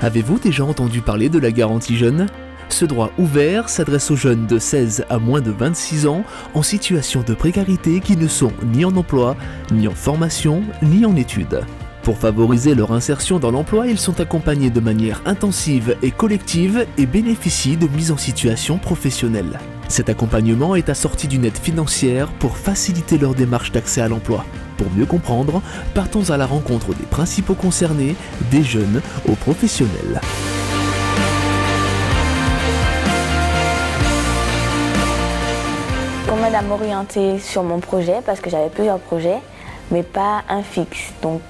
Avez-vous déjà entendu parler de la garantie jeune ? Ce droit ouvert s'adresse aux jeunes de 16 à moins de 26 ans en situation de précarité qui ne sont ni en emploi, ni en formation, ni en études. Pour favoriser leur insertion dans l'emploi, ils sont accompagnés de manière intensive et collective et bénéficient de mise en situation professionnelle. Cet accompagnement est assorti d'une aide financière pour faciliter leur démarche d'accès à l'emploi. Pour mieux comprendre, partons à la rencontre des principaux concernés, des jeunes aux professionnels. On m'a d'abord orientée sur mon projet parce que j'avais plusieurs projets, mais pas un fixe. Donc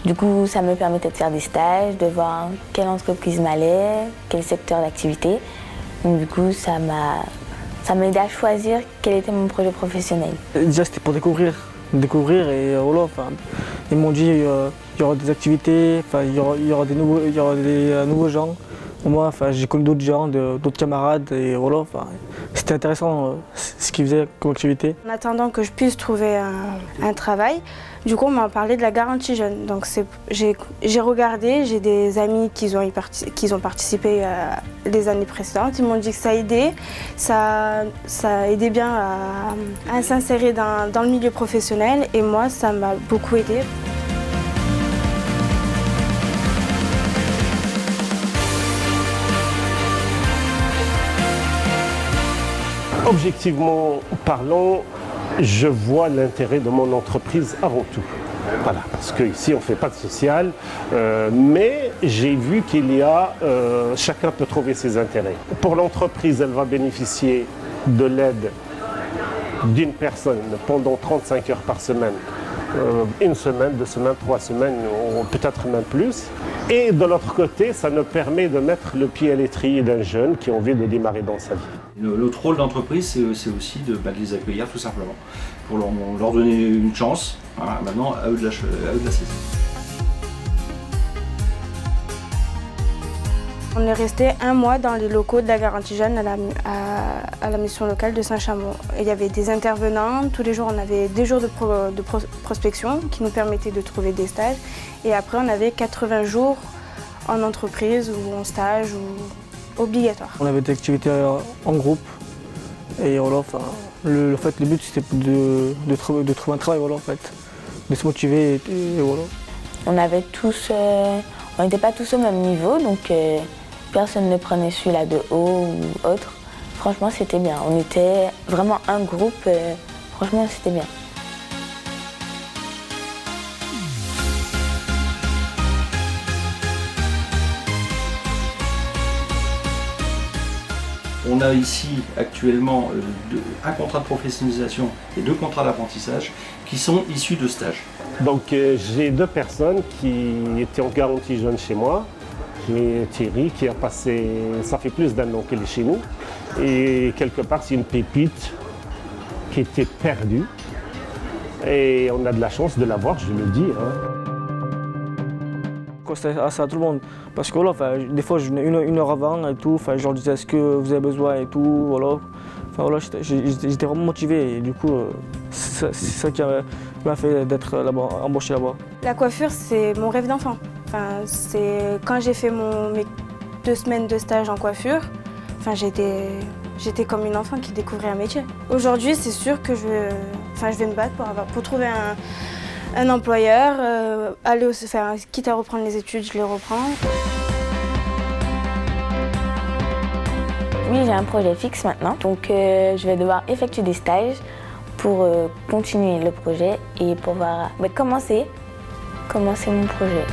du coup, ça me permettait de faire des stages, de voir quelle entreprise m'allait, quel secteur d'activité. Donc du coup, ça m'a aidé à choisir quel était mon projet professionnel. Déjà, c'était pour découvrir et voilà. Ils m'ont dit il y aura des activités, il y aura des nouveaux gens. Moi, j'ai connu d'autres gens, d'autres camarades et voilà. C'était intéressant ce qu'ils faisaient comme activité. En attendant que je puisse trouver un travail, du coup on m'a parlé de la garantie jeune. Donc j'ai regardé, j'ai des amis qui ont participé les années précédentes. Ils m'ont dit que ça aidait, ça aidait bien à s'insérer dans le milieu professionnel et moi ça m'a beaucoup aidé. Objectivement parlant, je vois l'intérêt de mon entreprise avant tout. Voilà, parce qu'ici on ne fait pas de social, mais j'ai vu qu'il y a, chacun peut trouver ses intérêts. Pour l'entreprise, elle va bénéficier de l'aide d'une personne pendant 35 heures par semaine, une semaine, 2 semaines, 3 semaines, ou peut-être même plus. Et de l'autre côté, ça nous permet de mettre le pied à l'étrier d'un jeune qui a envie de démarrer dans sa vie. L'autre rôle d'entreprise, c'est aussi de les accueillir tout simplement, pour leur donner une chance. Voilà, maintenant, à eux de la saisir. On est resté 1 mois dans les locaux de la garantie jeune à la mission locale de Saint-Chamond. Il y avait des intervenants, tous les jours on avait des jours de prospection qui nous permettaient de trouver des stages. Et après on avait 80 jours en entreprise ou en stage ou obligatoire. On avait des activités en groupe et voilà, le but c'était de trouver un travail, voilà, de se motiver et voilà. On n'était pas tous au même niveau, donc personne ne prenait celui-là de haut ou autre. Franchement, c'était bien. On était vraiment un groupe, franchement, c'était bien. On a ici actuellement un contrat de professionnalisation et 2 contrats d'apprentissage qui sont issus de stages. Donc j'ai 2 personnes qui étaient en garantie jeune chez moi. J'ai Thierry qui a passé, ça fait plus d'1 an qu'il est chez nous. Et quelque part c'est une pépite qui était perdue. Et on a de la chance de l'avoir, je le dis. C'est à tout le monde, parce que voilà, des fois je venais une heure avant et tout, je leur disais est-ce que vous avez besoin et tout, voilà. J'étais vraiment motivé et du coup c'est ça qui m'a fait d'être embauché là-bas. La coiffure c'est mon rêve d'enfant. C'est quand j'ai fait mes 2 semaines de stage en coiffure, j'étais comme une enfant qui découvrait un métier. Aujourd'hui c'est sûr que je vais me battre pour trouver un employeur, quitte à reprendre les études, je les reprends. Oui, j'ai un projet fixe maintenant, donc je vais devoir effectuer des stages pour continuer le projet et pouvoir commencer mon projet.